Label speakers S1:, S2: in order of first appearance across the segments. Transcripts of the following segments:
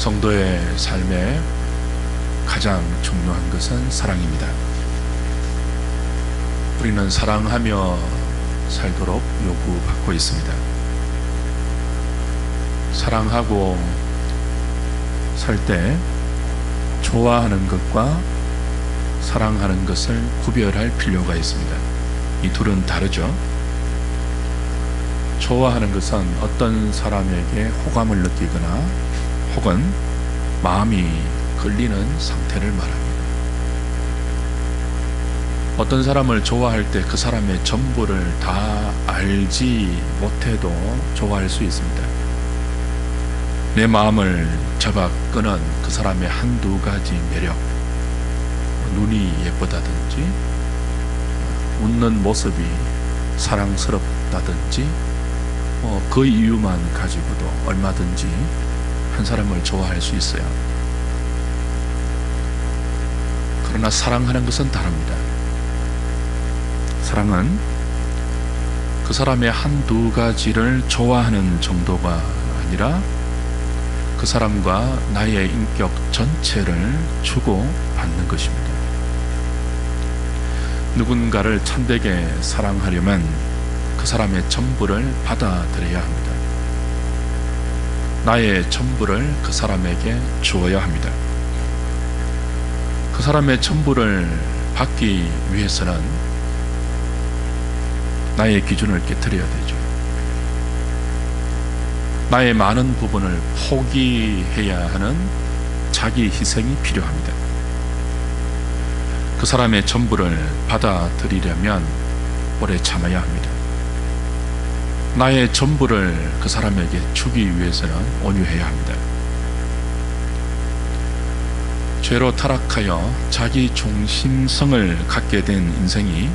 S1: 성도의 삶에 가장 중요한 것은 사랑입니다. 우리는 사랑하며 살도록 요구받고 있습니다. 사랑하고 살 때 좋아하는 것과 사랑하는 것을 구별할 필요가 있습니다. 이 둘은 다르죠. 좋아하는 것은 어떤 사람에게 호감을 느끼거나 혹은 마음이 끌리는 상태를 말합니다. 어떤 사람을 좋아할 때 그 사람의 전부를 다 알지 못해도 좋아할 수 있습니다. 내 마음을 잡아 끄는 그 사람의 한두 가지 매력, 눈이 예쁘다든지 웃는 모습이 사랑스럽다든지 그 이유만 가지고도 얼마든지 한 사람을 좋아할 수 있어요. 그러나 사랑하는 것은 다릅니다. 사랑은 그 사람의 한두 가지를 좋아하는 정도가 아니라 그 사람과 나의 인격 전체를 주고받는 것입니다. 누군가를 참되게 사랑하려면 그 사람의 전부를 받아들여야 합니다. 나의 전부를 그 사람에게 주어야 합니다. 그 사람의 전부를 받기 위해서는 나의 기준을 깨트려야 되죠. 나의 많은 부분을 포기해야 하는 자기 희생이 필요합니다. 그 사람의 전부를 받아들이려면 오래 참아야 합니다. 나의 전부를 그 사람에게 주기 위해서는 온유해야 합니다. 죄로 타락하여 자기 중심성을 갖게 된 인생이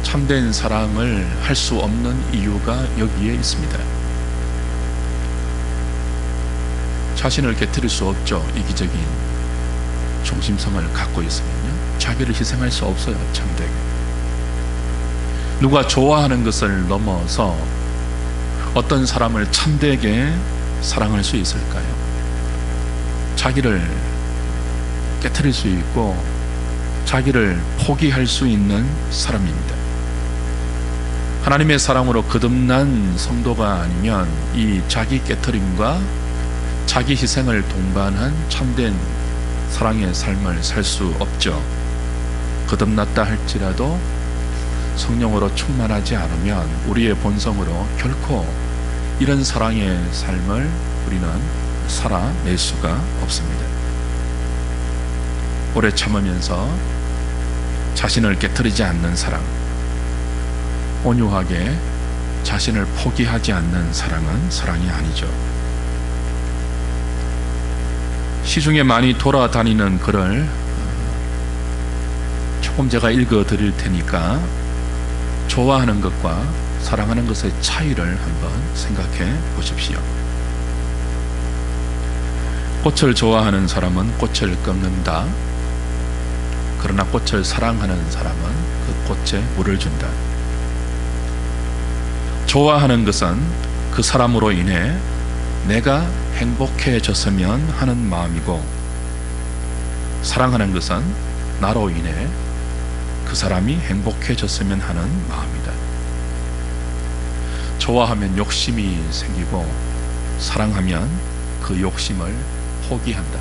S1: 참된 사랑을 할 수 없는 이유가 여기에 있습니다. 자신을 깨트릴 수 없죠. 이기적인 중심성을 갖고 있으면요, 자기를 희생할 수 없어요. 참되게. 누가 좋아하는 것을 넘어서 어떤 사람을 참되게 사랑할 수 있을까요? 자기를 깨트릴 수 있고 자기를 포기할 수 있는 사람입니다. 하나님의 사랑으로 거듭난 성도가 아니면 이 자기 깨트림과 자기 희생을 동반한 참된 사랑의 삶을 살 수 없죠. 거듭났다 할지라도 성령으로 충만하지 않으면 우리의 본성으로 결코 이런 사랑의 삶을 우리는 살아낼 수가 없습니다. 오래 참으면서 자신을 깨트리지 않는 사랑, 온유하게 자신을 포기하지 않는 사랑은 사랑이 아니죠. 시중에 많이 돌아다니는 글을 조금 제가 읽어 드릴 테니까 좋아하는 것과 사랑하는 것의 차이를 한번 생각해 보십시오. 꽃을 좋아하는 사람은 꽃을 꺾는다. 그러나 꽃을 사랑하는 사람은 그 꽃에 물을 준다. 좋아하는 것은 그 사람으로 인해 내가 행복해졌으면 하는 마음이고, 사랑하는 것은 나로 인해 그 사람이 행복해졌으면 하는 마음이다. 좋아하면 욕심이 생기고, 사랑하면 그 욕심을 포기한다.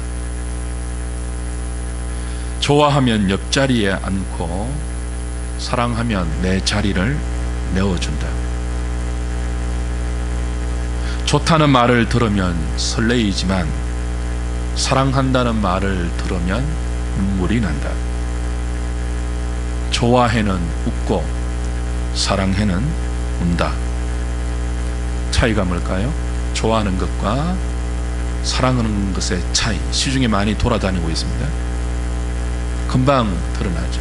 S1: 좋아하면 옆자리에 앉고, 사랑하면 내 자리를 메워준다. 좋다는 말을 들으면 설레이지만 사랑한다는 말을 들으면 눈물이 난다. 좋아해는 웃고 사랑해는 운다. 차이가 뭘까요? 좋아하는 것과 사랑하는 것의 차이, 시중에 많이 돌아다니고 있습니다. 금방 드러나죠.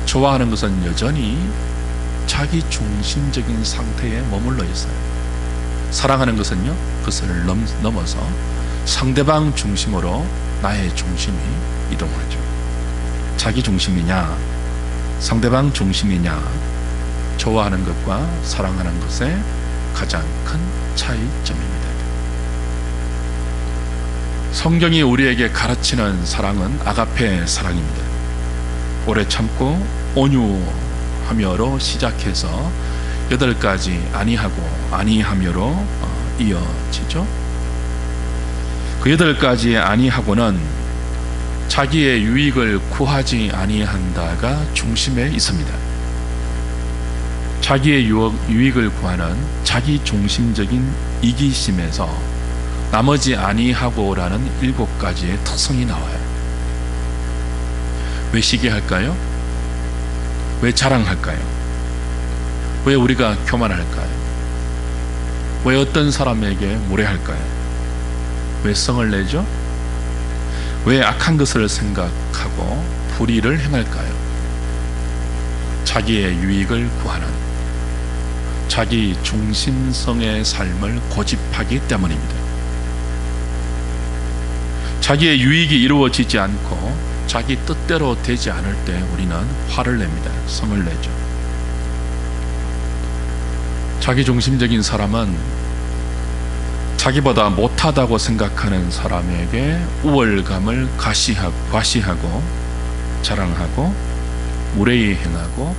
S1: 좋아하는 것은 여전히 자기 중심적인 상태에 머물러 있어요. 사랑하는 것은요, 그것을 넘어서 상대방 중심으로 나의 중심이 이동하죠. 자기 중심이냐 상대방 중심이냐, 좋아하는 것과 사랑하는 것의 가장 큰 차이점입니다. 성경이 우리에게 가르치는 사랑은 아가페 사랑입니다. 오래 참고 온유하며로 시작해서 8가지 아니하며로 이어지죠. 그 8가지 아니하고는 자기의 유익을 구하지 아니한다가 중심에 있습니다. 자기의 유익을 구하는 자기 중심적인 이기심에서 나머지 아니하고라는 7가지의 특성이 나와요. 왜 시기할까요? 왜 자랑할까요? 왜 우리가 교만할까요? 왜 어떤 사람에게 무례할까요? 왜 성을 내죠? 왜 악한 것을 생각하고 불의를 행할까요? 자기의 유익을 구하는 자기 중심성의 삶을 고집하기 때문입니다. 자기의 유익이 이루어지지 않고 자기 뜻대로 되지 않을 때 우리는 화를 냅니다. 성을 내죠. 자기 중심적인 사람은 자기보다 못하다고 생각하는 사람에게 우월감을 과시하고 자랑하고 무례히 행하고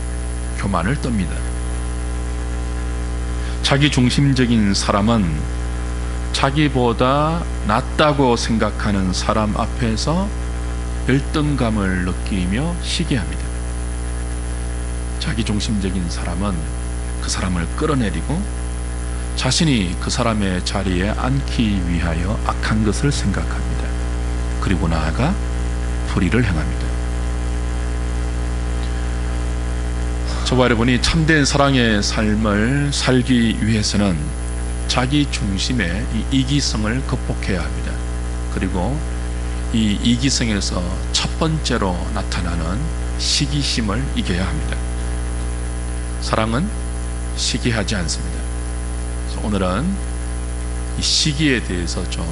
S1: 교만을 떱니다. 자기 중심적인 사람은 자기보다 낫다고 생각하는 사람 앞에서 열등감을 느끼며 시기합니다. 자기 중심적인 사람은 그 사람을 끌어내리고 자신이 그 사람의 자리에 앉기 위하여 악한 것을 생각합니다. 그리고 나아가 불의를 행합니다. 저와 여러분이 참된 사랑의 삶을 살기 위해서는 자기 중심의 이 이기성을 극복해야 합니다. 그리고 이 이기성에서 첫 번째로 나타나는 시기심을 이겨야 합니다. 사랑은 시기하지 않습니다. 그래서 오늘은 이 시기에 대해서 좀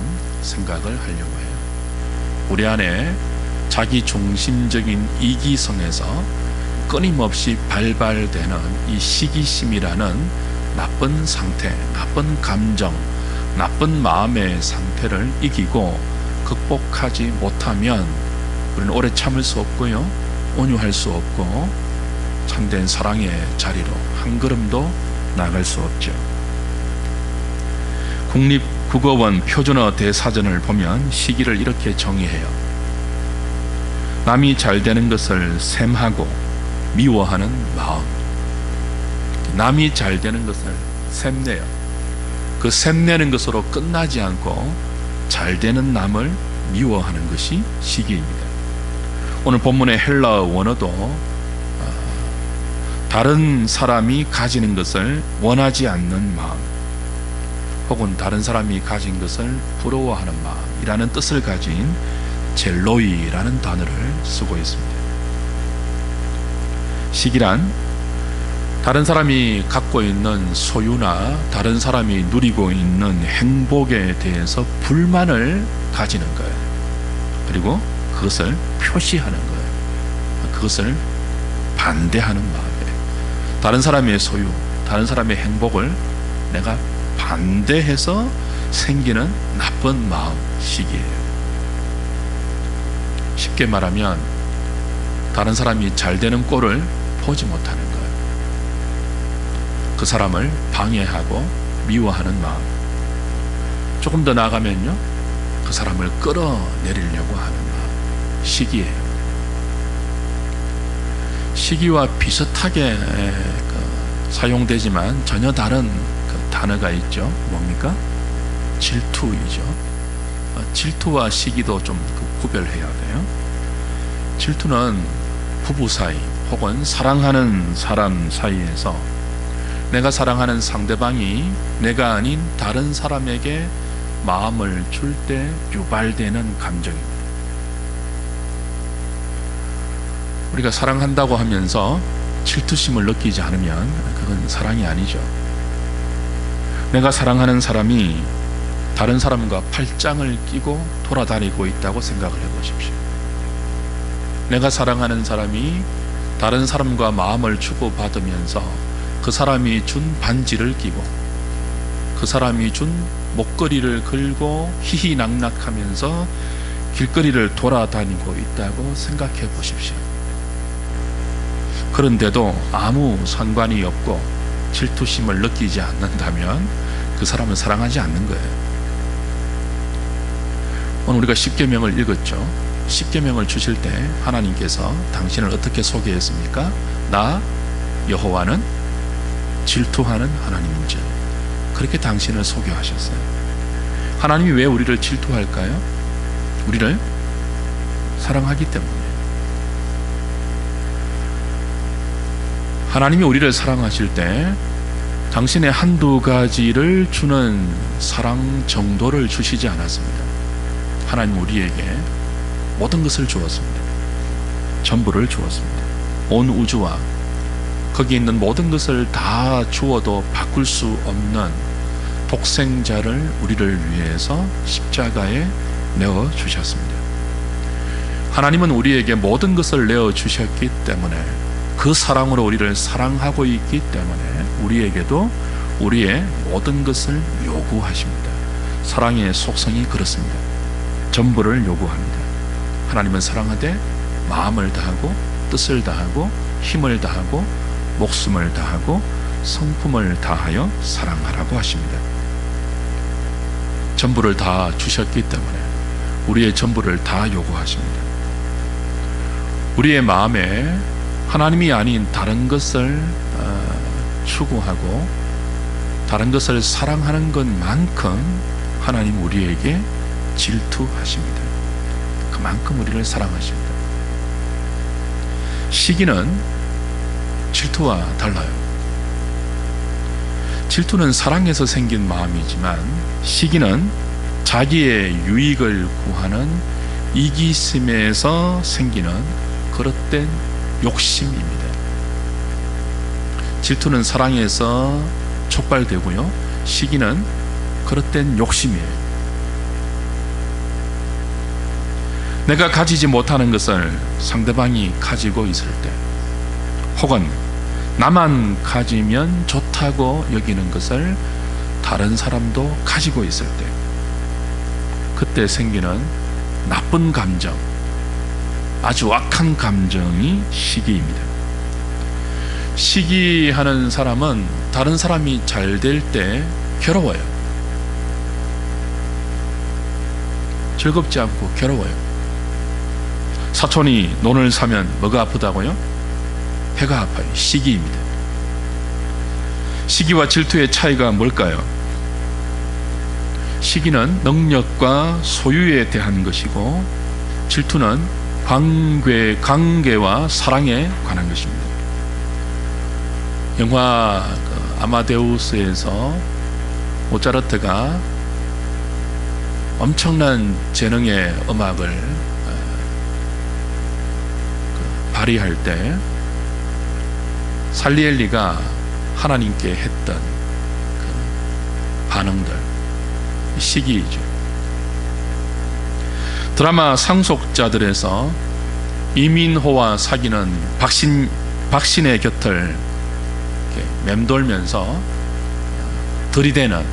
S1: 생각을 하려고 해요. 우리 안에 자기 중심적인 이기성에서 끊임없이 발발되는 이 시기심이라는 나쁜 상태, 나쁜 감정, 나쁜 마음의 상태를 이기고 극복하지 못하면 우리는 오래 참을 수 없고요, 온유할 수 없고 참된 사랑의 자리로 한 걸음도 나갈 수 없죠. 국립국어원 표준어 대사전을 보면 시기를 이렇게 정의해요. 남이 잘 되는 것을 샘하고 미워하는 마음. 남이 잘 되는 것을 샘내요. 그 샘내는 것으로 끝나지 않고 잘 되는 남을 미워하는 것이 시기입니다. 오늘 본문의 헬라어 원어도 다른 사람이 가지는 것을 원하지 않는 마음, 혹은 다른 사람이 가진 것을 부러워하는 마음이라는 뜻을 가진 젤로이라는 단어를 쓰고 있습니다. 시기란 다른 사람이 갖고 있는 소유나 다른 사람이 누리고 있는 행복에 대해서 불만을 가지는 거예요. 그리고 그것을 표시하는 거예요. 그것을 반대하는 마음이에요. 다른 사람의 소유, 다른 사람의 행복을 내가 반대해서 생기는 나쁜 마음, 시기예요. 쉽게 말하면 다른 사람이 잘 되는 꼴을 보지 못하는 거예요. 그 사람을 방해하고 미워하는 마음. 조금 더 나아가면요, 그 사람을 끌어내리려고 하는 마음, 시기예요. 시기와 비슷하게 사용되지만 전혀 다른 단어가 있죠. 뭡니까? 질투이죠. 질투와 시기도 좀 구별해야 돼요. 질투는 부부 사이 혹은 사랑하는 사람 사이에서 내가 사랑하는 상대방이 내가 아닌 다른 사람에게 마음을 줄 때 유발되는 감정입니다. 우리가 사랑한다고 하면서 질투심을 느끼지 않으면 그건 사랑이 아니죠. 내가 사랑하는 사람이 다른 사람과 팔짱을 끼고 돌아다니고 있다고 생각을 해보십시오. 내가 사랑하는 사람이 다른 사람과 마음을 주고받으면서 그 사람이 준 반지를 끼고 그 사람이 준 목걸이를 걸고 희희낙낙하면서 길거리를 돌아다니고 있다고 생각해 보십시오. 그런데도 아무 상관이 없고 질투심을 느끼지 않는다면 그 사람은 사랑하지 않는 거예요. 오늘 우리가 십계명을 읽었죠. 십계명을 주실 때 하나님께서 당신을 어떻게 소개했습니까? 나 여호와는 질투하는 하나님인지, 그렇게 당신을 소개하셨어요. 하나님이 왜 우리를 질투할까요? 우리를 사랑하기 때문이에요. 하나님이 우리를 사랑하실 때 당신의 한두 가지를 주는 사랑 정도를 주시지 않았습니다. 하나님 우리에게 모든 것을 주었습니다. 전부를 주었습니다. 온 우주와 거기 있는 모든 것을 다 주어도 바꿀 수 없는 독생자를 우리를 위해서 십자가에 내어 주셨습니다. 하나님은 우리에게 모든 것을 내어 주셨기 때문에, 그 사랑으로 우리를 사랑하고 있기 때문에 우리에게도 우리의 모든 것을 요구하십니다. 사랑의 속성이 그렇습니다. 전부를 요구합니다. 하나님은 사랑하되 마음을 다하고 뜻을 다하고 힘을 다하고 목숨을 다하고 성품을 다하여 사랑하라고 하십니다. 전부를 다 주셨기 때문에 우리의 전부를 다 요구하십니다. 우리의 마음에 하나님이 아닌 다른 것을 추구하고 다른 것을 사랑하는 것만큼 하나님 우리에게 질투하십니다. 그만큼 우리를 사랑하십니다. 시기는 질투와 달라요. 질투는 사랑에서 생긴 마음이지만 시기는 자기의 유익을 구하는 이기심에서 생기는 그릇된 욕심입니다. 질투는 사랑에서 촉발되고요, 시기는 그릇된 욕심이에요. 내가 가지지 못하는 것을 상대방이 가지고 있을 때, 혹은 나만 가지면 좋다고 여기는 것을 다른 사람도 가지고 있을 때, 그때 생기는 나쁜 감정, 아주 악한 감정이 시기입니다. 시기하는 사람은 다른 사람이 잘 될 때 괴로워요. 즐겁지 않고 괴로워요. 사촌이 논을 사면 뭐가 아프다고요? 배가 아파요. 시기입니다. 시기와 질투의 차이가 뭘까요? 시기는 능력과 소유에 대한 것이고, 질투는 관계와 사랑에 관한 것입니다. 영화 아마데우스에서 모차르트가 엄청난 재능의 음악을 발휘할 때 살리엘리가 하나님께 했던 그 반응들, 시기이죠. 드라마 상속자들에서 이민호와 사귀는 박신의 곁을 맴돌면서 들이대는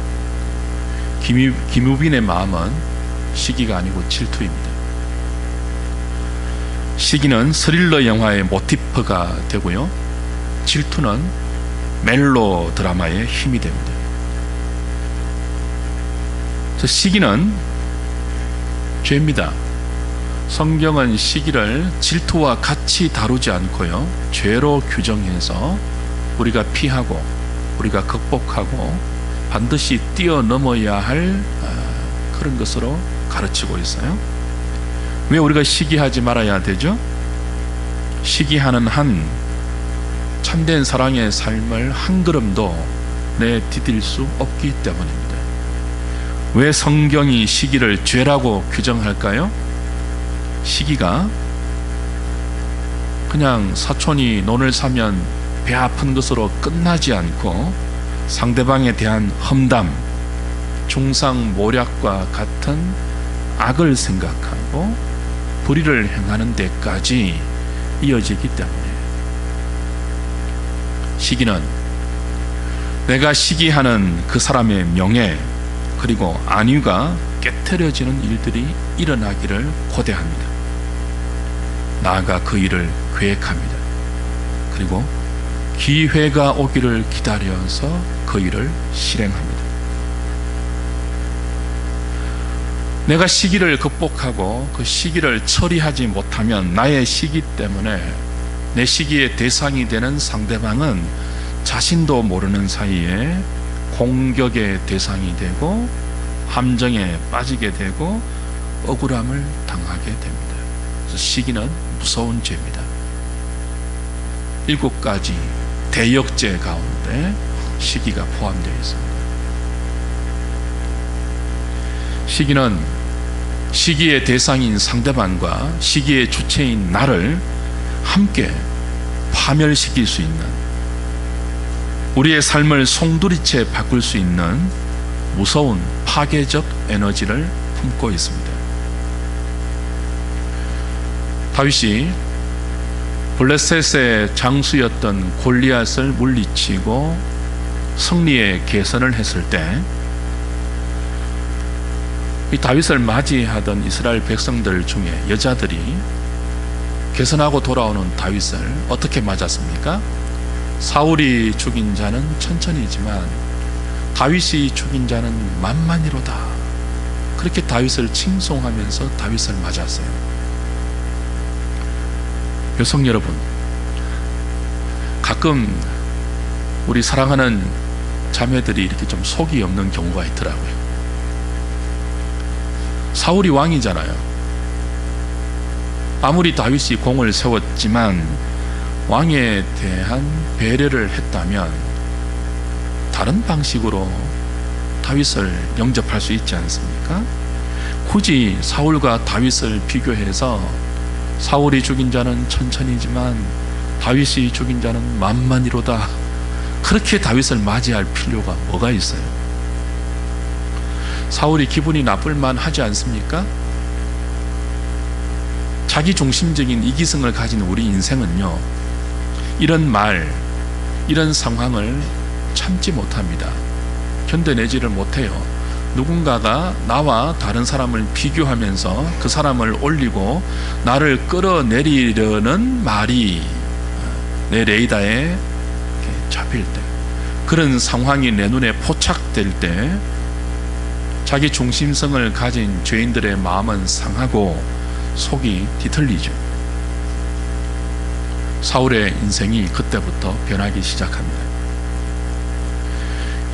S1: 김우빈의 마음은 시기가 아니고 질투입니다. 시기는 스릴러 영화의 모티프가 되고요, 질투는 멜로 드라마의 힘이 됩니다. 시기는 죄입니다. 성경은 시기를 질투와 같이 다루지 않고요, 죄로 규정해서 우리가 피하고 우리가 극복하고 반드시 뛰어넘어야 할 그런 것으로 가르치고 있어요. 왜 우리가 시기하지 말아야 되죠? 시기하는 한 참된 사랑의 삶을 한 걸음도 내디딜 수 없기 때문입니다. 왜 성경이 시기를 죄라고 규정할까요? 시기가 그냥 사촌이 논을 사면 배 아픈 것으로 끝나지 않고 상대방에 대한 험담, 중상모략과 같은 악을 생각하고 불의를 행하는 데까지 이어지기 때문에, 시기는 내가 시기하는 그 사람의 명예, 그리고 안위가 깨트려지는 일들이 일어나기를 고대합니다. 나아가 그 일을 계획합니다. 그리고 기회가 오기를 기다려서 그 일을 실행합니다. 내가 시기를 극복하고 그 시기를 처리하지 못하면 나의 시기 때문에 내 시기의 대상이 되는 상대방은 자신도 모르는 사이에 공격의 대상이 되고 함정에 빠지게 되고 억울함을 당하게 됩니다. 그래서 시기는 무서운 죄입니다. 7가지 대역죄 가운데 시기가 포함되어 있습니다. 시기는 시기의 대상인 상대방과 시기의 주체인 나를 함께 파멸시킬 수 있는, 우리의 삶을 송두리째 바꿀 수 있는 무서운 파괴적 에너지를 품고 있습니다. 다윗이 블레셋의 장수였던 골리앗을 물리치고 승리의 계선을 했을 때 이 다윗을 맞이하던 이스라엘 백성들 중에 여자들이 계선하고 돌아오는 다윗을 어떻게 맞았습니까? 사울이 죽인 자는 천천히지만 다윗이 죽인 자는 만만이로다. 그렇게 다윗을 칭송하면서 다윗을 맞았어요. 여성 여러분, 가끔 우리 사랑하는 자매들이 이렇게 좀 속이 없는 경우가 있더라고요. 사울이 왕이잖아요. 아무리 다윗이 공을 세웠지만 왕에 대한 배려를 했다면 다른 방식으로 다윗을 영접할 수 있지 않습니까? 굳이 사울과 다윗을 비교해서 사울이 죽인 자는 천천히지만 다윗이 죽인 자는 만만이로다, 그렇게 다윗을 맞이할 필요가 뭐가 있어요? 사울이 기분이 나쁠만 하지 않습니까? 자기 중심적인 이기성을 가진 우리 인생은요, 이런 말, 이런 상황을 참지 못합니다. 견뎌내지를 못해요. 누군가가 나와 다른 사람을 비교하면서 그 사람을 올리고 나를 끌어내리려는 말이 내 레이더에 잡힐 때, 그런 상황이 내 눈에 포착될 때 자기 중심성을 가진 죄인들의 마음은 상하고 속이 뒤틀리죠. 사울의 인생이 그때부터 변하기 시작합니다.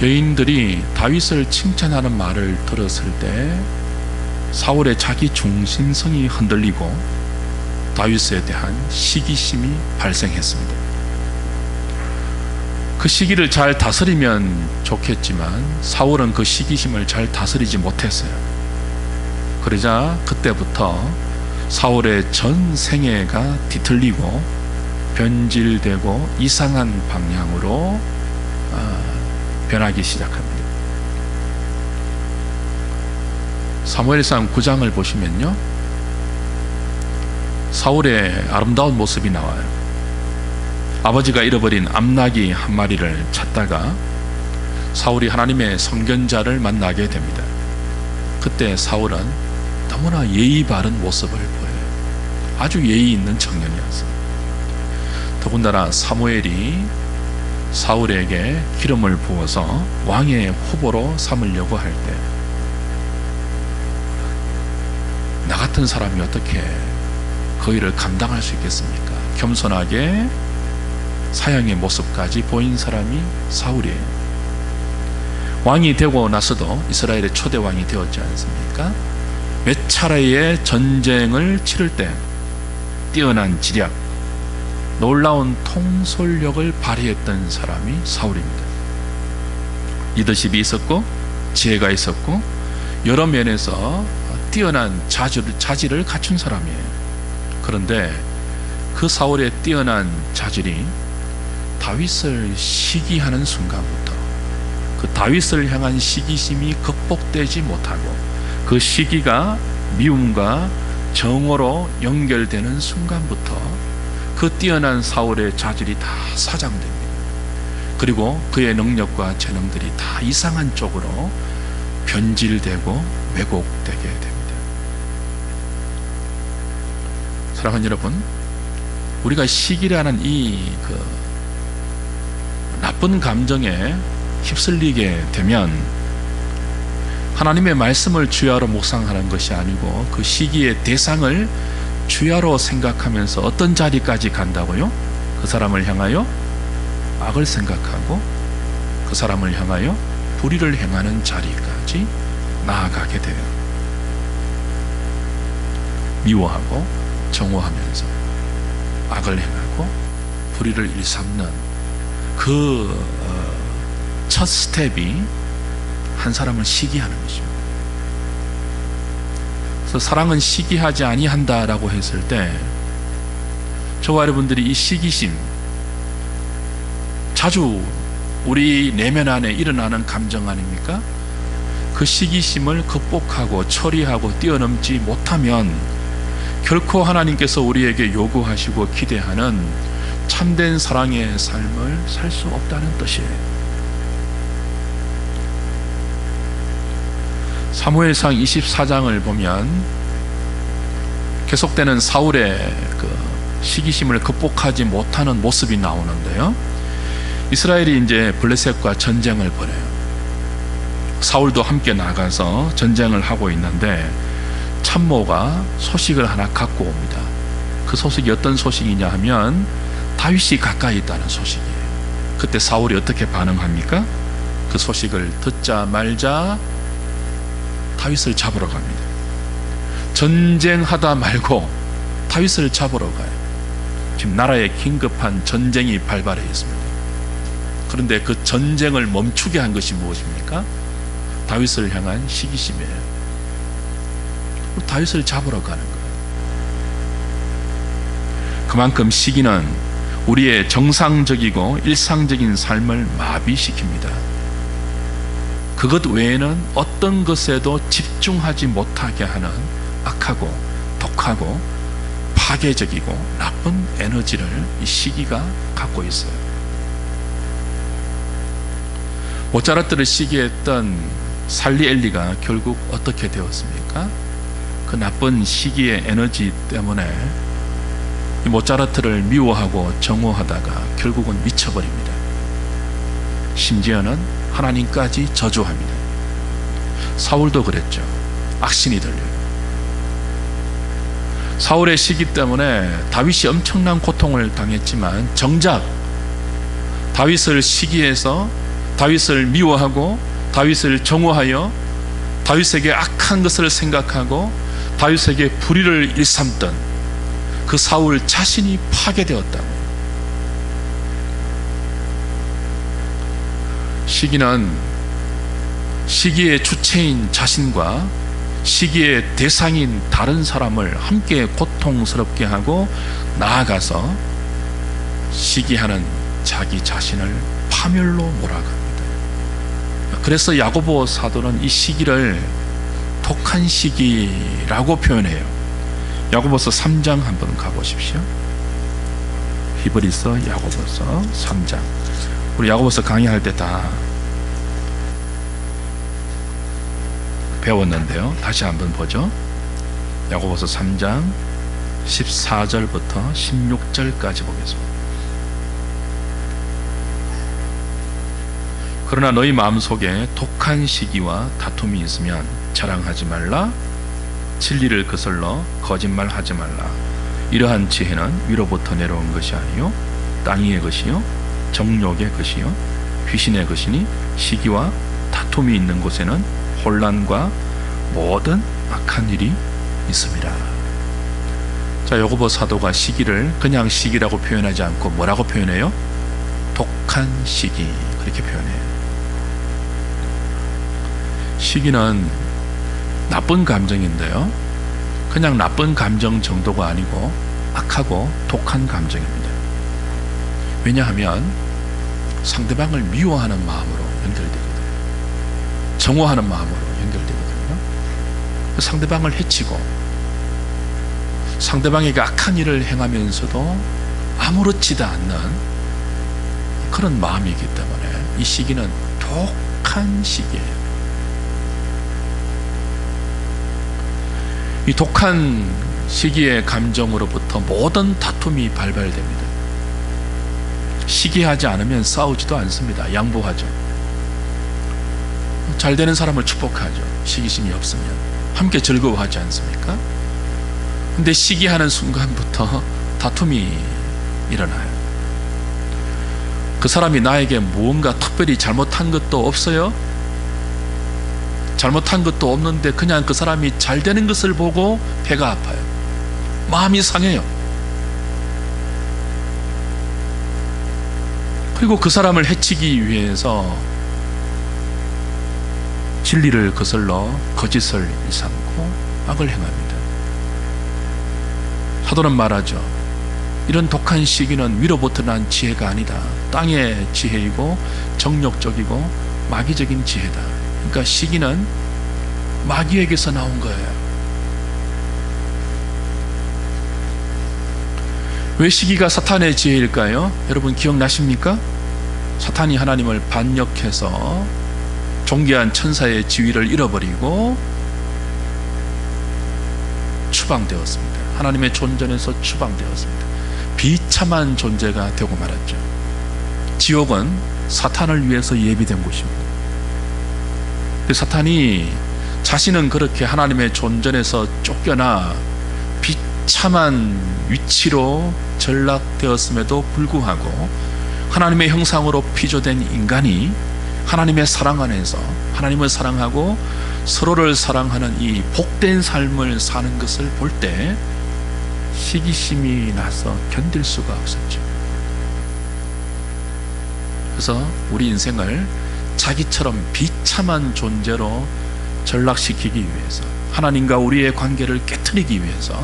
S1: 여인들이 다윗을 칭찬하는 말을 들었을 때 사울의 자기 중심성이 흔들리고 다윗에 대한 시기심이 발생했습니다. 그 시기를 잘 다스리면 좋겠지만 사울은 그 시기심을 잘 다스리지 못했어요. 그러자 그때부터 사울의 전 생애가 뒤틀리고 변질되고 이상한 방향으로 변하기 시작합니다. 사무엘상 9장을 보시면요, 사울의 아름다운 모습이 나와요. 아버지가 잃어버린 암나귀 한 마리를 찾다가 사울이 하나님의 선견자를 만나게 됩니다. 그때 사울은 너무나 예의 바른 모습을 보여요. 아주 예의 있는 청년이었어요. 더군다나 사무엘이 사울에게 기름을 부어서 왕의 후보로 삼으려고 할 때 나 같은 사람이 어떻게 그 일을 감당할 수 있겠습니까? 겸손하게 사형의 모습까지 보인 사람이 사울이에요. 왕이 되고 나서도 이스라엘의 초대 왕이 되었지 않습니까? 몇 차례의 전쟁을 치를 때 뛰어난 지략, 놀라운 통솔력을 발휘했던 사람이 사울입니다. 리더십이 있었고 지혜가 있었고 여러 면에서 뛰어난 자질을 갖춘 사람이에요. 그런데 그 사울의 뛰어난 자질이 다윗을 시기하는 순간부터 그 다윗을 향한 시기심이 극복되지 못하고 그 시기가 미움과 정오로 연결되는 순간부터 그 뛰어난 사울의 자질이 다 사장됩니다. 그리고 그의 능력과 재능들이 다 이상한 쪽으로 변질되고 왜곡되게 됩니다. 사랑하는 여러분, 우리가 시기라는 이 나쁜 감정에 휩쓸리게 되면 하나님의 말씀을 주야로 묵상하는 것이 아니고 그 시기의 대상을 주야로 생각하면서 어떤 자리까지 간다고요? 그 사람을 향하여 악을 생각하고 그 사람을 향하여 불의를 행하는 자리까지 나아가게 돼요. 미워하고 정오하면서 악을 행하고 불의를 일삼는 그 첫 스텝이 한 사람을 시기하는 것입니다. 그래서 사랑은 시기하지 아니한다라고 했을 때 저와 여러분들이 이 시기심, 자주 우리 내면 안에 일어나는 감정 아닙니까? 그 시기심을 극복하고 처리하고 뛰어넘지 못하면 결코 하나님께서 우리에게 요구하시고 기대하는 참된 사랑의 삶을 살 수 없다는 뜻이에요. 사무엘상 24장을 보면 계속되는 사울의 그 시기심을 극복하지 못하는 모습이 나오는데요. 이스라엘이 이제 블레셋과 전쟁을 벌여요. 사울도 함께 나가서 전쟁을 하고 있는데 참모가 소식을 하나 갖고 옵니다. 그 소식이 어떤 소식이냐 하면 다윗이 가까이 있다는 소식이에요. 그때 사울이 어떻게 반응합니까? 그 소식을 듣자 말자 다윗을 잡으러 갑니다. 전쟁하다 말고 다윗을 잡으러 가요. 지금 나라에 긴급한 전쟁이 발발해 있습니다. 그런데 그 전쟁을 멈추게 한 것이 무엇입니까? 다윗을 향한 시기심이에요. 다윗을 잡으러 가는 거예요. 그만큼 시기는 우리의 정상적이고 일상적인 삶을 마비시킵니다. 그것 외에는 어떤 것에도 집중하지 못하게 하는 악하고 독하고 파괴적이고 나쁜 에너지를 이 시기가 갖고 있어요. 모차르트를 시기했던 살리엘리가 결국 어떻게 되었습니까? 그 나쁜 시기의 에너지 때문에 이 모차르트를 미워하고 정오하다가 결국은 미쳐버립니다. 심지어는 하나님까지 저주합니다. 사울도 그랬죠. 악신이 들려요. 사울의 시기 때문에 다윗이 엄청난 고통을 당했지만 정작 다윗을 시기해서 다윗을 미워하고 다윗을 정오하여 다윗에게 악한 것을 생각하고 다윗에게 불의를 일삼던 그 사울 자신이 파괴되었다고. 시기는 시기의 주체인 자신과 시기의 대상인 다른 사람을 함께 고통스럽게 하고 나아가서 시기하는 자기 자신을 파멸로 몰아갑니다. 그래서 야고보 사도는 이 시기를 독한 시기라고 표현해요. 야고보서 3장 한번 가보십시오. 히브리서 야고보서 3장. 우리 야고보서 강의할 때 다 배웠는데요. 다시 한번 보죠. 야고보서 3장 14절부터 16절까지 보겠습니다. 그러나 너희 마음속에 독한 시기와 다툼이 있으면 자랑하지 말라. 진리를 거슬러 거짓말하지 말라. 이러한 지혜는 위로부터 내려온 것이 아니요 땅 위의 것이요 정욕의 것이요 귀신의 것이니 시기와 다툼이 있는 곳에는 혼란과 모든 악한 일이 있습니다. 자, 야고보 사도가 시기를 그냥 시기라고 표현하지 않고 뭐라고 표현해요? 독한 시기, 그렇게 표현해요. 시기는 나쁜 감정인데요, 그냥 나쁜 감정 정도가 아니고 악하고 독한 감정입니다. 왜냐하면 상대방을 미워하는 마음으로 연결되거든요. 정오하는 마음으로 연결되거든요. 상대방을 해치고 상대방에게 악한 일을 행하면서도 아무렇지도 않는 그런 마음이기 때문에 이 시기는 독한 시기예요. 이 독한 시기의 감정으로부터 모든 다툼이 발발됩니다. 시기하지 않으면 싸우지도 않습니다. 양보하죠. 잘 되는 사람을 축복하죠. 시기심이 없으면 함께 즐거워하지 않습니까? 근데 시기하는 순간부터 다툼이 일어나요. 그 사람이 나에게 무언가 특별히 잘못한 것도 없어요. 잘못한 것도 없는데 그냥 그 사람이 잘 되는 것을 보고 배가 아파요. 마음이 상해요. 그리고 그 사람을 해치기 위해서 진리를 거슬러 거짓을 일삼고 악을 행합니다. 사도는 말하죠. 이런 독한 시기는 위로부터 난 지혜가 아니다. 땅의 지혜이고 정욕적이고 마귀적인 지혜다. 그러니까 시기는 마귀에게서 나온 거예요. 왜 시기가 사탄의 지혜일까요? 여러분 기억나십니까? 사탄이 하나님을 반역해서 존귀한 천사의 지위를 잃어버리고 추방되었습니다. 하나님의 존전에서 추방되었습니다. 비참한 존재가 되고 말았죠. 지옥은 사탄을 위해서 예비된 곳입니다. 사탄이 자신은 그렇게 하나님의 존전에서 쫓겨나 비참한 위치로 전락되었음에도 불구하고 하나님의 형상으로 피조된 인간이 하나님의 사랑 안에서 하나님을 사랑하고 서로를 사랑하는 이 복된 삶을 사는 것을 볼 때 시기심이 나서 견딜 수가 없었죠. 그래서 우리 인생을 자기처럼 비참한 존재로 전락시키기 위해서, 하나님과 우리의 관계를 깨트리기 위해서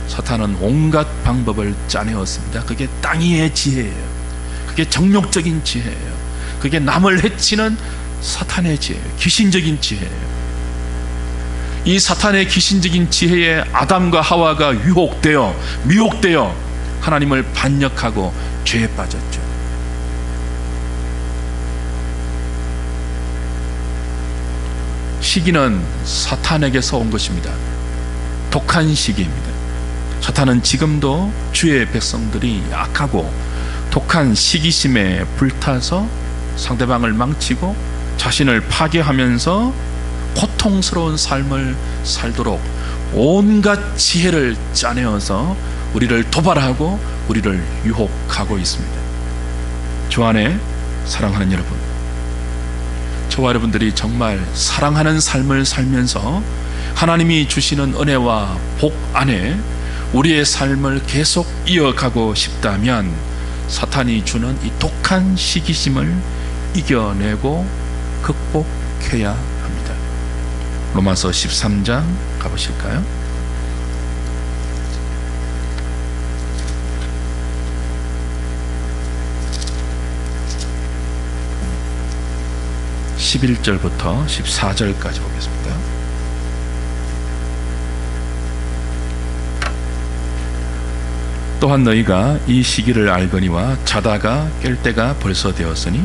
S1: 사탄은 온갖 방법을 짜내었습니다. 그게 땅이의 지혜예요. 그게 정욕적인 지혜예요. 그게 남을 해치는 사탄의 지혜예요. 귀신적인 지혜예요. 이 사탄의 귀신적인 지혜에 아담과 하와가 유혹되어 미혹되어 하나님을 반역하고 죄에 빠졌죠. 시기는 사탄에게서 온 것입니다. 독한 시기입니다. 사탄은 지금도 주의 백성들이 악하고 독한 시기심에 불타서 상대방을 망치고 자신을 파괴하면서 고통스러운 삶을 살도록 온갖 지혜를 짜내어서 우리를 도발하고 우리를 유혹하고 있습니다. 주 안에 사랑하는 여러분, 저와 여러분들이 정말 사랑하는 삶을 살면서 하나님이 주시는 은혜와 복 안에 우리의 삶을 계속 이어가고 싶다면 사탄이 주는 이 독한 시기심을 이겨내고 극복해야 합니다. 로마서 13장 가보실까요? (11절부터) (14절까지) 보겠습니다. 또한 너희가 이 시기를 알거니와 자다가 깰 때가 벌써 되었으니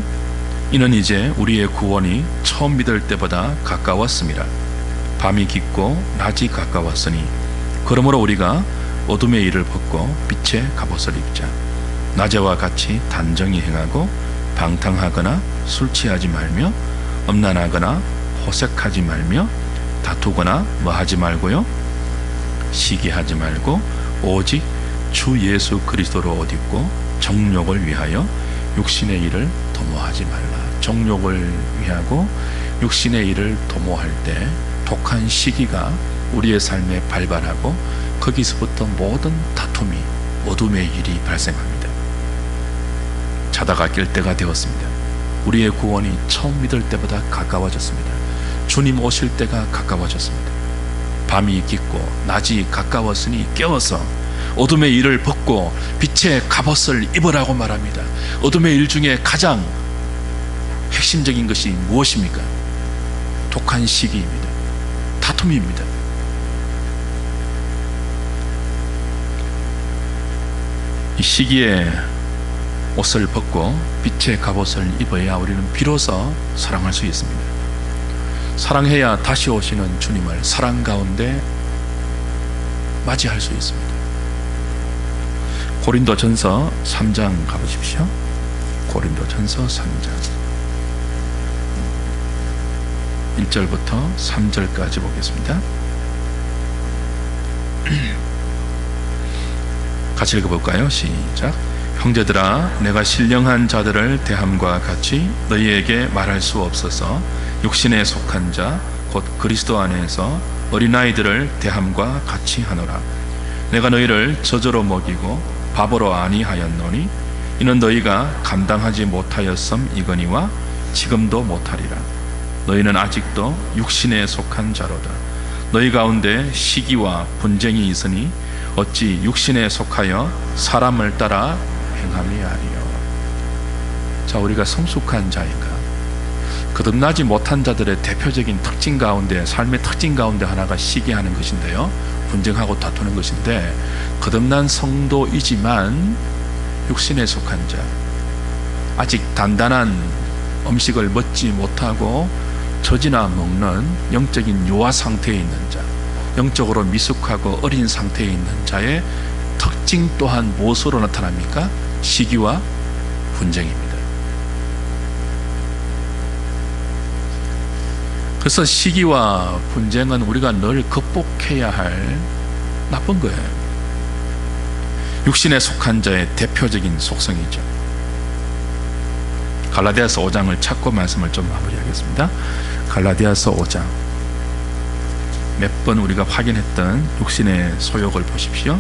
S1: 이는 이제 우리의 구원이 처음 믿을 때보다 가까웠음이라. 밤이 깊고 낮이 가까웠으니 그러므로 우리가 어둠의 일을 벗고 빛의 갑옷을 입자. 낮에와 같이 단정히 행하고 방탕하거나 술 취하지 말며 음란하거나 호색하지 말며 다투거나 뭐하지 말고요, 시기하지 말고 오직 주 예수 그리스도로 옷 입고 정욕을 위하여 육신의 일을 도모하지 말라. 정욕을 위하고 육신의 일을 도모할 때 독한 시기가 우리의 삶에 발발하고 거기서부터 모든 다툼이, 어둠의 일이 발생합니다. 자다가 깰 때가 되었습니다. 우리의 구원이 처음 믿을 때보다 가까워졌습니다. 주님 오실 때가 가까워졌습니다. 밤이 깊고 낮이 가까웠으니 깨어서 어둠의 일을 벗고 빛의 갑옷을 입으라고 말합니다. 어둠의 일 중에 가장 핵심적인 것이 무엇입니까? 독한 시기입니다. 다툼입니다. 이 시기에 옷을 벗고 빛의 갑옷을 입어야 우리는 비로소 사랑할 수 있습니다. 사랑해야 다시 오시는 주님을 사랑 가운데 맞이할 수 있습니다. 고린도전서 3장 가보십시오. 고린도전서 3장 1절부터 3절까지 보겠습니다. 같이 읽어볼까요? 시작. 형제들아, 내가 신령한 자들을 대함과 같이 너희에게 말할 수 없어서 육신에 속한 자 곧 그리스도 안에서 어린아이들을 대함과 같이 하노라. 내가 너희를 저주로 먹이고 바보로 아니하였노니 이는 너희가 감당하지 못하였음이거니와 지금도 못하리라. 너희는 아직도 육신에 속한 자로다. 너희 가운데 시기와 분쟁이 있으니 어찌 육신에 속하여 사람을 따라 행함이 아니요. 자, 우리가 성숙한 자인가? 거듭나지 못한 자들의 대표적인 특징 가운데, 삶의 특징 가운데 하나가 시기하는 것인데요, 분쟁하고 다투는 것인데, 거듭난 성도이지만 육신에 속한 자, 아직 단단한 음식을 먹지 못하고 젖이나 먹는 영적인 유아 상태에 있는 자, 영적으로 미숙하고 어린 상태에 있는 자의 특징 또한 무엇으로 나타납니까? 시기와 분쟁입니다. 그래서 시기와 분쟁은 우리가 늘 극복해야 할 나쁜 거예요. 육신에 속한 자의 대표적인 속성이죠. 갈라디아서 5장을 찾고 말씀을 좀 마무리하겠습니다. 갈라디아서 5장, 몇 번 우리가 확인했던 육신의 소욕을 보십시오.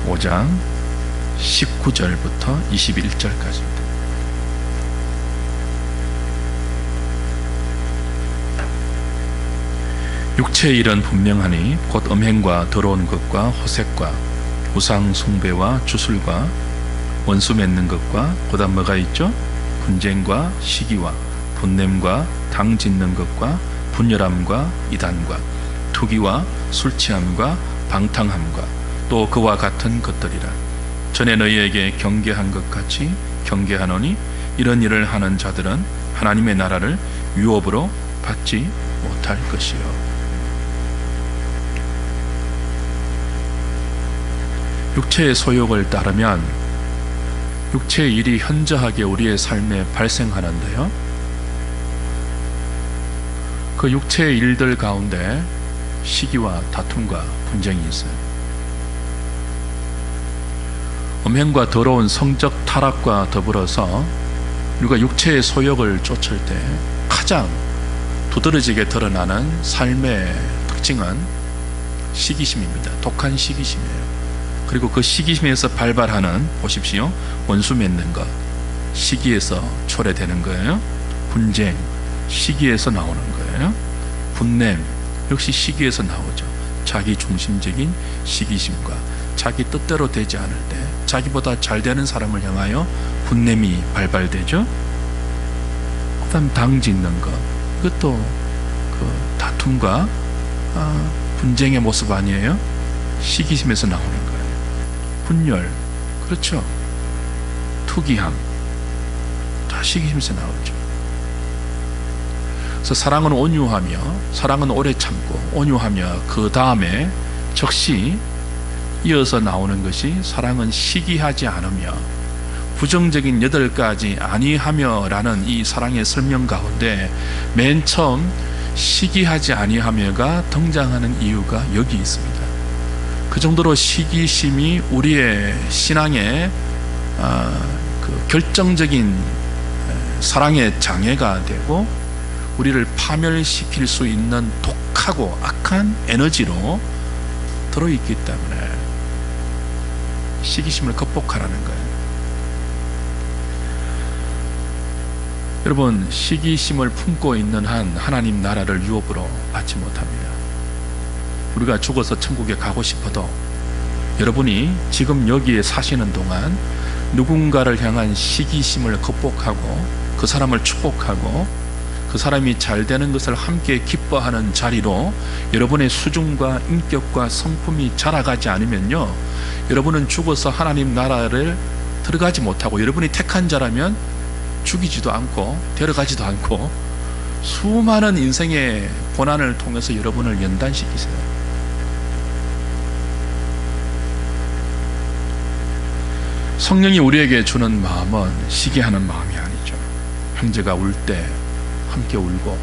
S1: (5장) 19절부터 21절까지입니다. 육체의 일은 분명하니 곧 음행과 더러운 것과 호색과 우상 숭배와 주술과 원수 맺는 것과 그다음 뭐가 있죠? 분쟁과 시기와 분냄과 당 짓는 것과 분열함과 이단과 투기와 술 취함과 방탕함과 또 그와 같은 것들이라. 전에 너희에게 경계한 것 같이 경계하노니 이런 일을 하는 자들은 하나님의 나라를 유업으로 받지 못할 것이요. 육체의 소욕을 따르면 육체의 일이 현저하게 우리의 삶에 발생하는데요, 그 육체의 일들 가운데 시기와 다툼과 분쟁이 있어요. 음행과 더러운 성적 타락과 더불어서 우리가 육체의 소욕을 쫓을 때 가장 두드러지게 드러나는 삶의 특징은 시기심입니다. 독한 시기심이에요. 그리고 그 시기심에서 발발하는, 보십시오, 원수 맺는 것, 시기에서 초래되는 거예요. 분쟁, 시기에서 나오는 거예요. 분냄, 역시 시기에서 나오죠. 자기 중심적인 시기심과 자기 뜻대로 되지 않을 때 자기보다 잘 되는 사람을 향하여 분냄이 발발되죠. 그다음 당 짓는 것, 이것도 그 다툼과 분쟁의 모습 아니에요? 시기심에서 나오는 거예요. 분열, 그렇죠. 투기함, 다 시기심에서 나오죠. 그래서 사랑은 온유하며, 사랑은 오래 참고 온유하며, 그 다음에 즉시 이어서 나오는 것이 사랑은 시기하지 않으며 부정적인 8가지 아니하며 라는 이 사랑의 설명 가운데 맨 처음 시기하지 아니하며가 등장하는 이유가 여기 있습니다. 그 정도로 시기심이 우리의 신앙의 그 결정적인 사랑의 장애가 되고 우리를 파멸시킬 수 있는 독하고 악한 에너지로 들어있기 때문에 시기심을 극복하라는 거예요. 여러분, 시기심을 품고 있는 한 하나님 나라를 유업으로 받지 못합니다. 우리가 죽어서 천국에 가고 싶어도 여러분이 지금 여기에 사시는 동안 누군가를 향한 시기심을 극복하고 그 사람을 축복하고 그 사람이 잘 되는 것을 함께 기뻐하는 자리로 여러분의 수준과 인격과 성품이 자라가지 않으면요, 여러분은 죽어서 하나님 나라를 들어가지 못하고, 여러분이 택한 자라면 죽이지도 않고 데려가지도 않고 수많은 인생의 고난을 통해서 여러분을 연단시키세요. 성령이 우리에게 주는 마음은 시기하는 마음이 아니죠. 형제가 울 때 함께 울고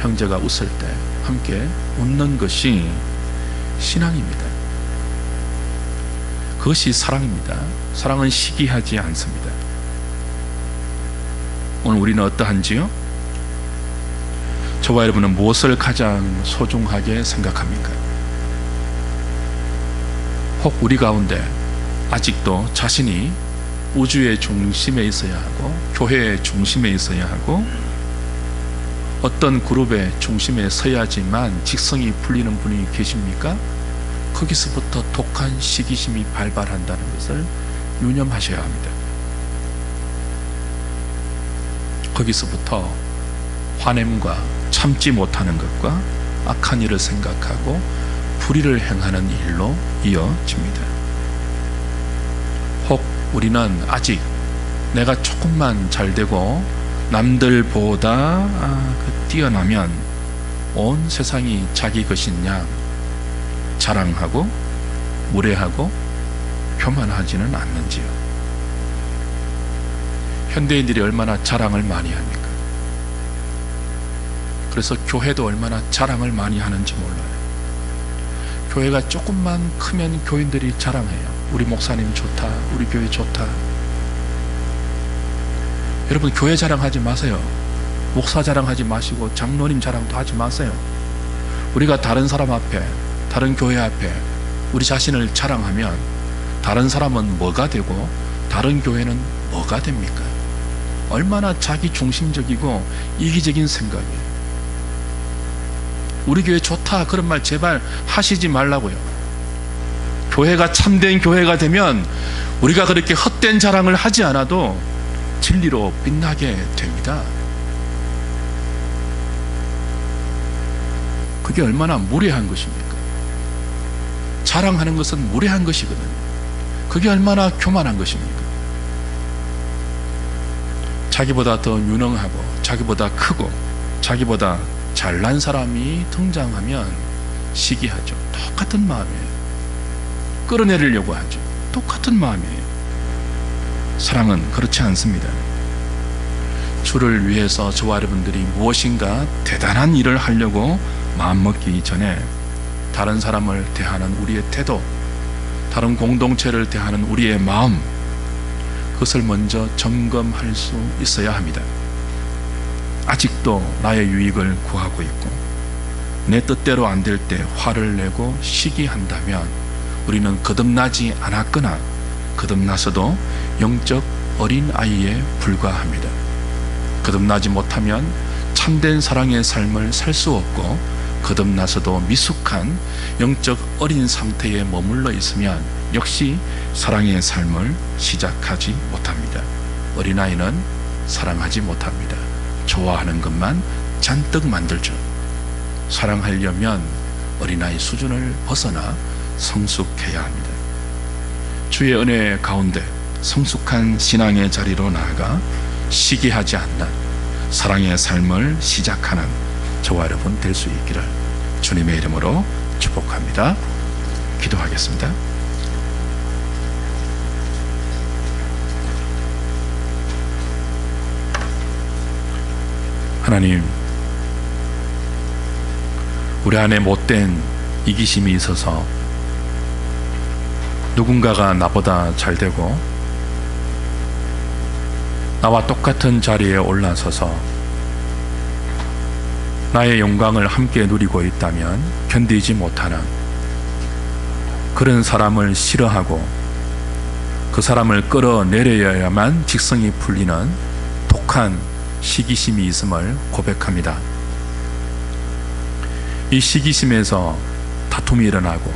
S1: 형제가 웃을 때 함께 웃는 것이 신앙입니다. 그것이 사랑입니다. 사랑은 시기하지 않습니다. 오늘 우리는 어떠한지요? 저와 여러분은 무엇을 가장 소중하게 생각합니까? 혹 우리 가운데 아직도 자신이 우주의 중심에 있어야 하고 교회의 중심에 있어야 하고 어떤 그룹의 중심에 서야지만 직성이 풀리는 분이 계십니까? 거기서부터 독한 시기심이 발발한다는 것을 유념하셔야 합니다. 거기서부터 화냄과 참지 못하는 것과 악한 일을 생각하고 불의를 행하는 일로 이어집니다. 혹 우리는 아직 내가 조금만 잘되고 남들보다 뛰어나면 온 세상이 자기 것인 양 자랑하고 무례하고 교만하지는 않는지요. 현대인들이 얼마나 자랑을 많이 합니까? 그래서 교회도 얼마나 자랑을 많이 하는지 몰라요. 교회가 조금만 크면 교인들이 자랑해요. 우리 목사님 좋다, 우리 교회 좋다. 여러분, 교회 자랑하지 마세요. 목사 자랑하지 마시고 장로님 자랑도 하지 마세요. 우리가 다른 사람 앞에, 다른 교회 앞에 우리 자신을 자랑하면 다른 사람은 뭐가 되고 다른 교회는 뭐가 됩니까? 얼마나 자기 중심적이고 이기적인 생각이에요. 우리 교회 좋다 그런 말 제발 하시지 말라고요. 교회가 참된 교회가 되면 우리가 그렇게 헛된 자랑을 하지 않아도 진리로 빛나게 됩니다. 그게 얼마나 무례한 것입니까? 자랑하는 것은 무례한 것이거든요. 그게 얼마나 교만한 것입니까? 자기보다 더 유능하고 자기보다 크고 자기보다 잘난 사람이 등장하면 시기하죠. 똑같은 마음이에요. 끌어내리려고 하죠. 똑같은 마음이에요. 사랑은 그렇지 않습니다. 주를 위해서 저와 여러분들이 무엇인가 대단한 일을 하려고 마음먹기 전에 다른 사람을 대하는 우리의 태도, 다른 공동체를 대하는 우리의 마음, 그것을 먼저 점검할 수 있어야 합니다. 아직도 나의 유익을 구하고 있고 내 뜻대로 안 될 때 화를 내고 시기한다면 우리는 거듭나지 않았거나 거듭나서도 영적 어린아이에 불과합니다. 거듭나지 못하면 참된 사랑의 삶을 살 수 없고 거듭나서도 미숙한 영적 어린 상태에 머물러 있으면 역시 사랑의 삶을 시작하지 못합니다. 어린아이는 사랑하지 못합니다. 좋아하는 것만 잔뜩 만들죠. 사랑하려면 어린아이 수준을 벗어나 성숙해야 합니다. 주의 은혜 가운데 성숙한 신앙의 자리로 나아가 시기하지 않는 사랑의 삶을 시작하는 저와 여러분 될 수 있기를 주님의 이름으로 축복합니다. 기도하겠습니다. 하나님, 우리 안에 못된 이기심이 있어서 누군가가 나보다 잘되고 나와 똑같은 자리에 올라서서 나의 영광을 함께 누리고 있다면 견디지 못하는 그런 사람을 싫어하고 그 사람을 끌어내려야만 직성이 풀리는 독한 시기심이 있음을 고백합니다. 이 시기심에서 다툼이 일어나고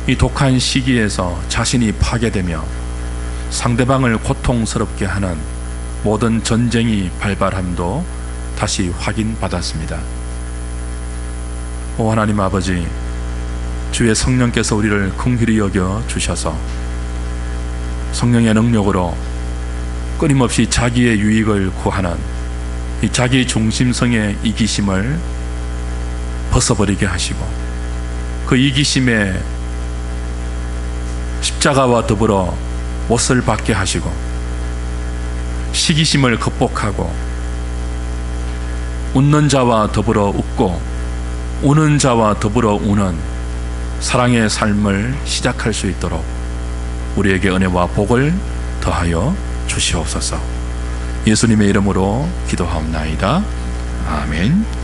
S1: 이 독한 시기에서 자신이 파괴되며 상대방을 고통스럽게 하는 모든 전쟁이 발발함도 다시 확인받았습니다. 오 하나님 아버지, 주의 성령께서 우리를 긍휼히 여겨 주셔서 성령의 능력으로 끊임없이 자기의 유익을 구하는 이 자기 중심성의 이기심을 벗어버리게 하시고, 그 이기심에 십자가와 더불어 못을 받게 하시고, 시기심을 극복하고 웃는 자와 더불어 웃고 우는 자와 더불어 우는 사랑의 삶을 시작할 수 있도록 우리에게 은혜와 복을 더하여 주시옵소서. 예수님의 이름으로 기도하옵나이다. 아멘.